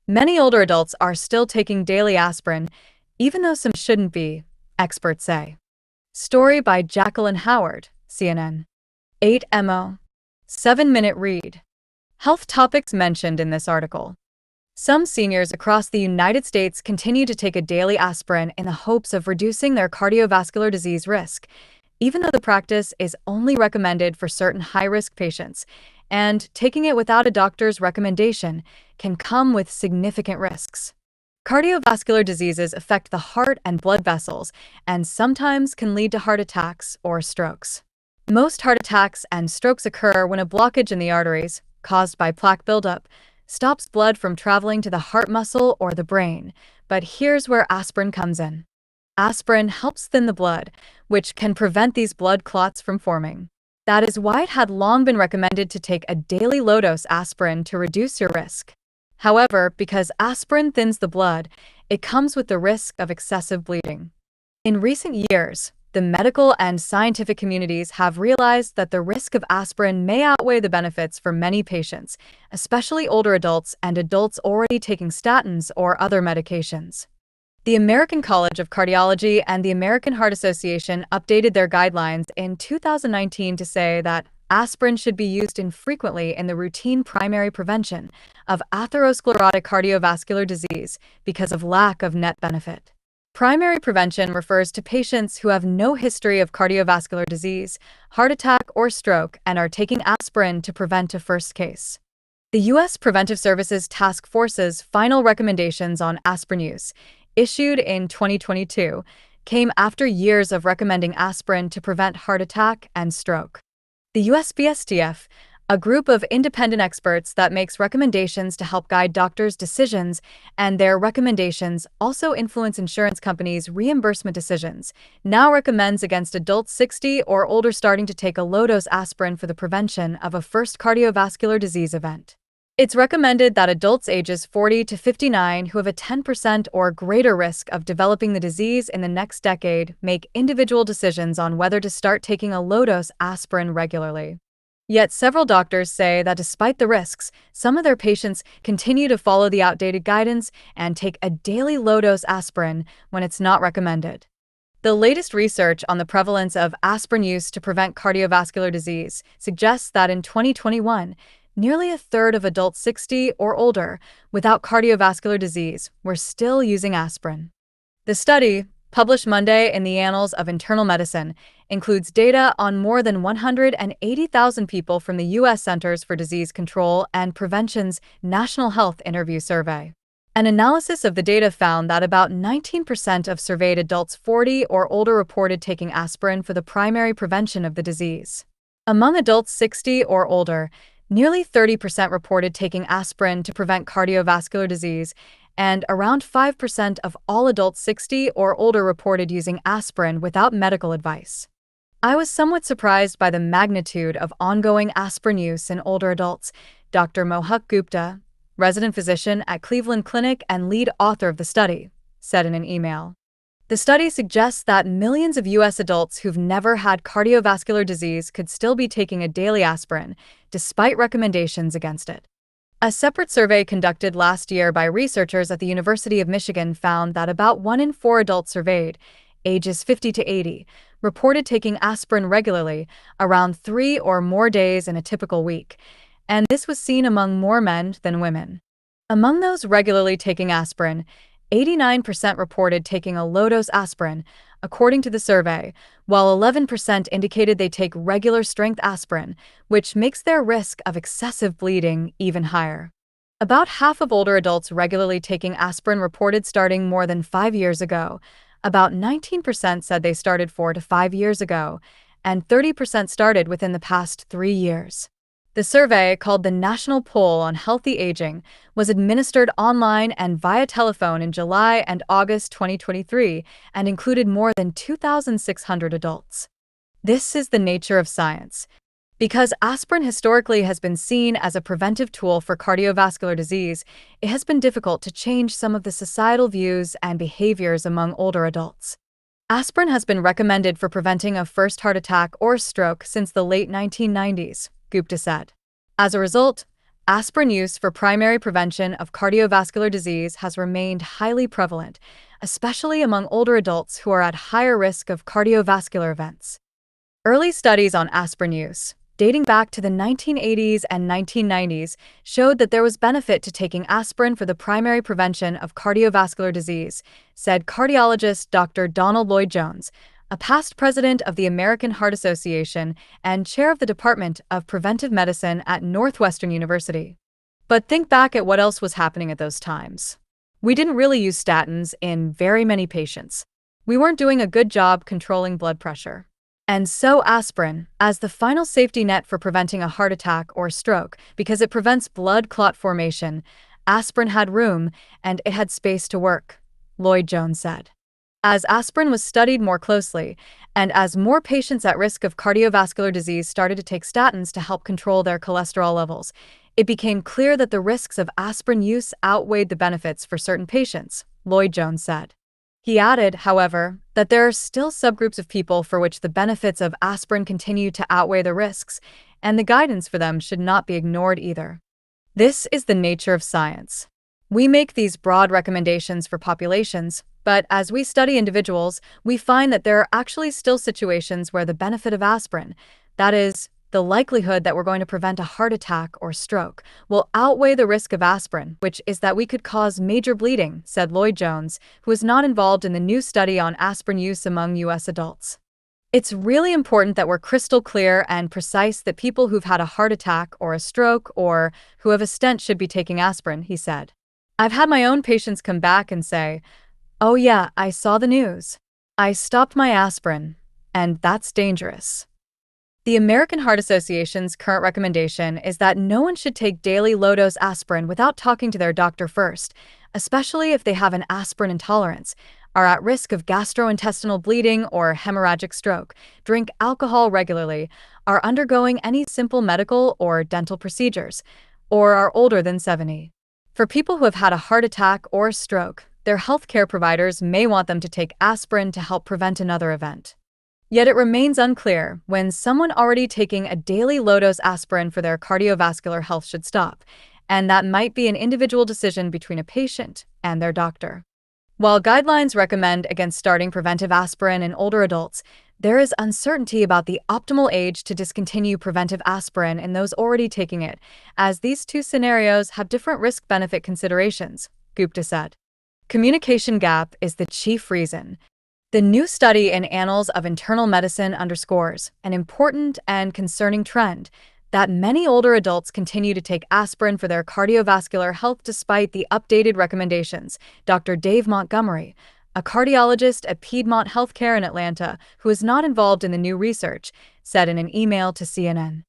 Many older adults are still taking daily aspirin, even though some shouldn't be, experts say. Story by Jacqueline Howard, CNN. 8mo. 7-minute read. Health topics mentioned in this article. Some seniors across the United States continue to take a daily aspirin in the hopes of reducing their cardiovascular disease risk, even though the practice is only recommended for certain high-risk patients, and taking it without a doctor's recommendation can come with significant risks. Cardiovascular diseases affect the heart and blood vessels and sometimes can lead to heart attacks or strokes. Most heart attacks and strokes occur when a blockage in the arteries, caused by plaque buildup, stops blood from traveling to the heart muscle or the brain. But here's where aspirin comes in. Aspirin helps thin the blood, which can prevent these blood clots from forming. That is why it had long been recommended to take a daily low-dose aspirin to reduce your risk. However, because aspirin thins the blood, it comes with the risk of excessive bleeding. In recent years, the medical and scientific communities have realized that the risk of aspirin may outweigh the benefits for many patients, especially older adults and adults already taking statins or other medications. The American College of Cardiology and the American Heart Association updated their guidelines in 2019 to say that aspirin should be used infrequently in the routine primary prevention of atherosclerotic cardiovascular disease because of lack of net benefit. Primary prevention refers to patients who have no history of cardiovascular disease, heart attack, or stroke and are taking aspirin to prevent a first case. The U.S. Preventive Services Task Force's final recommendations on aspirin use, issued in 2022, came after years of recommending aspirin to prevent heart attack and stroke. The USPSTF, a group of independent experts that makes recommendations to help guide doctors' decisions, and their recommendations also influence insurance companies' reimbursement decisions, now recommends against adults 60 or older starting to take a low-dose aspirin for the prevention of a first cardiovascular disease event. It's recommended that adults ages 40 to 59 who have a 10% or greater risk of developing the disease in the next decade make individual decisions on whether to start taking a low-dose aspirin regularly. Yet several doctors say that despite the risks, some of their patients continue to follow the outdated guidance and take a daily low-dose aspirin when it's not recommended. The latest research on the prevalence of aspirin use to prevent cardiovascular disease suggests that in 2021, nearly a third of adults 60 or older without cardiovascular disease were still using aspirin. The study, published Monday in the Annals of Internal Medicine, includes data on more than 180,000 people from the U.S. Centers for Disease Control and Prevention's National Health Interview Survey. An analysis of the data found that about 19% of surveyed adults 40 or older reported taking aspirin for the primary prevention of the disease. Among adults 60 or older, nearly 30% reported taking aspirin to prevent cardiovascular disease, and around 5% of all adults 60 or older reported using aspirin without medical advice. I was somewhat surprised by the magnitude of ongoing aspirin use in older adults, Dr. Mohak Gupta, resident physician at Cleveland Clinic and lead author of the study, said in an email. The study suggests that millions of U.S. adults who've never had cardiovascular disease could still be taking a daily aspirin, despite recommendations against it. A separate survey conducted last year by researchers at the University of Michigan found that about 1 in 4 adults surveyed, ages 50 to 80, reported taking aspirin regularly, around 3 or more days in a typical week, and this was seen among more men than women. Among those regularly taking aspirin, 89% reported taking a low-dose aspirin, according to the survey, while 11% indicated they take regular-strength aspirin, which makes their risk of excessive bleeding even higher. About half of older adults regularly taking aspirin reported starting more than 5 years ago. About 19% said they started 4 to 5 years ago, and 30% started within the past 3 years. The survey, called the National Poll on Healthy Aging, was administered online and via telephone in July and August 2023 and included more than 2,600 adults. This is the nature of science. Because aspirin historically has been seen as a preventive tool for cardiovascular disease, it has been difficult to change some of the societal views and behaviors among older adults. Aspirin has been recommended for preventing a first heart attack or stroke since the late 1990s. Gupta said. As a result, Aspirin use for primary prevention of cardiovascular disease has remained highly prevalent, especially among older adults who are at higher risk of cardiovascular events. Early studies on aspirin use, dating back to the 1980s and 1990s, showed that there was benefit to taking aspirin for the primary prevention of cardiovascular disease, said cardiologist Dr. Donald Lloyd-Jones, a past president of the American Heart Association and chair of the Department of Preventive Medicine at Northwestern University. But think back at what else was happening at those times. We didn't really use statins in very many patients. We weren't doing a good job controlling blood pressure. And so aspirin, as the final safety net for preventing a heart attack or stroke because it prevents blood clot formation, aspirin had room and it had space to work, Lloyd-Jones said. As aspirin was studied more closely, and as more patients at risk of cardiovascular disease started to take statins to help control their cholesterol levels, it became clear that the risks of aspirin use outweighed the benefits for certain patients, Lloyd-Jones said. He added, however, that there are still subgroups of people for which the benefits of aspirin continue to outweigh the risks, and the guidance for them should not be ignored either. This is the nature of science. We make these broad recommendations for populations, but as we study individuals, we find that there are actually still situations where the benefit of aspirin, that is, the likelihood that we're going to prevent a heart attack or stroke, will outweigh the risk of aspirin, which is that we could cause major bleeding, said Lloyd-Jones, who is not involved in the new study on aspirin use among U.S. adults. It's really important that we're crystal clear and precise that people who've had a heart attack or a stroke or who have a stent should be taking aspirin, he said. I've had my own patients come back and say, "Oh yeah, I saw the news. I stopped my aspirin, and that's dangerous." The American Heart Association's current recommendation is that no one should take daily low-dose aspirin without talking to their doctor first, especially if they have an aspirin intolerance, are at risk of gastrointestinal bleeding or hemorrhagic stroke, drink alcohol regularly, are undergoing any simple medical or dental procedures, or are older than 70. For people who have had a heart attack or stroke, their healthcare providers may want them to take aspirin to help prevent another event. Yet it remains unclear when someone already taking a daily low-dose aspirin for their cardiovascular health should stop, and that might be an individual decision between a patient and their doctor. While guidelines recommend against starting preventive aspirin in older adults, there is uncertainty about the optimal age to discontinue preventive aspirin in those already taking it, as these two scenarios have different risk-benefit considerations, Gupta said. Communication gap is the chief reason. The new study in Annals of Internal Medicine underscores an important and concerning trend that many older adults continue to take aspirin for their cardiovascular health despite the updated recommendations, Dr. Dave Montgomery, a cardiologist at Piedmont Healthcare in Atlanta who is not involved in the new research, said in an email to CNN.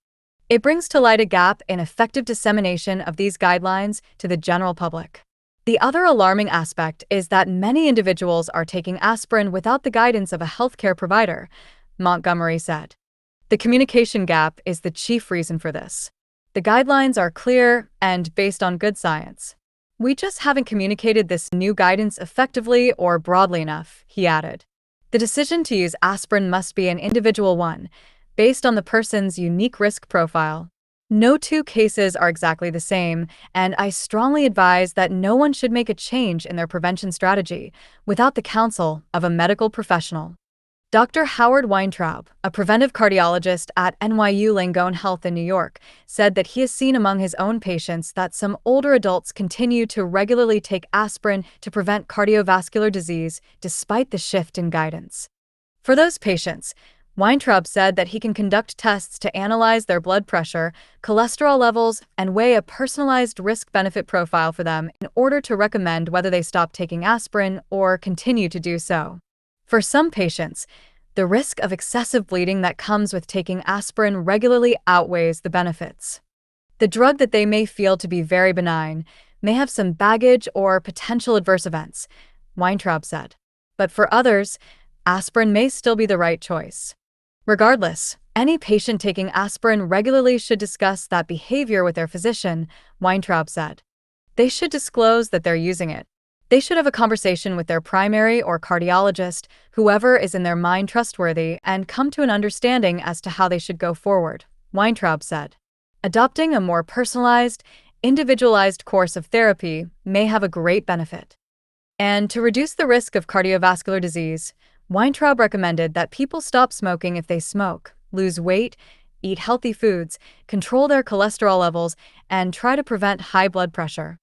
It brings to light a gap in effective dissemination of these guidelines to the general public. The other alarming aspect is that many individuals are taking aspirin without the guidance of a healthcare provider, Montgomery said. The communication gap is the chief reason for this. The guidelines are clear and based on good science. We just haven't communicated this new guidance effectively or broadly enough, he added. The decision to use aspirin must be an individual one, based on the person's unique risk profile. No two cases are exactly the same, and I strongly advise that no one should make a change in their prevention strategy without the counsel of a medical professional. Dr. Howard Weintraub, a preventive cardiologist at NYU Langone Health in New York, said that he has seen among his own patients that some older adults continue to regularly take aspirin to prevent cardiovascular disease despite the shift in guidance. For those patients, Weintraub said that he can conduct tests to analyze their blood pressure, cholesterol levels, and weigh a personalized risk-benefit profile for them in order to recommend whether they stop taking aspirin or continue to do so. For some patients, the risk of excessive bleeding that comes with taking aspirin regularly outweighs the benefits. The drug that they may feel to be very benign may have some baggage or potential adverse events, Weintraub said. But for others, aspirin may still be the right choice. Regardless, any patient taking aspirin regularly should discuss that behavior with their physician, Weintraub said. They should disclose that they're using it. They should have a conversation with their primary or cardiologist, whoever is in their mind trustworthy, and come to an understanding as to how they should go forward, Weintraub said. Adopting a more personalized, individualized course of therapy may have a great benefit. And to reduce the risk of cardiovascular disease, Weintraub recommended that people stop smoking if they smoke, lose weight, eat healthy foods, control their cholesterol levels, and try to prevent high blood pressure.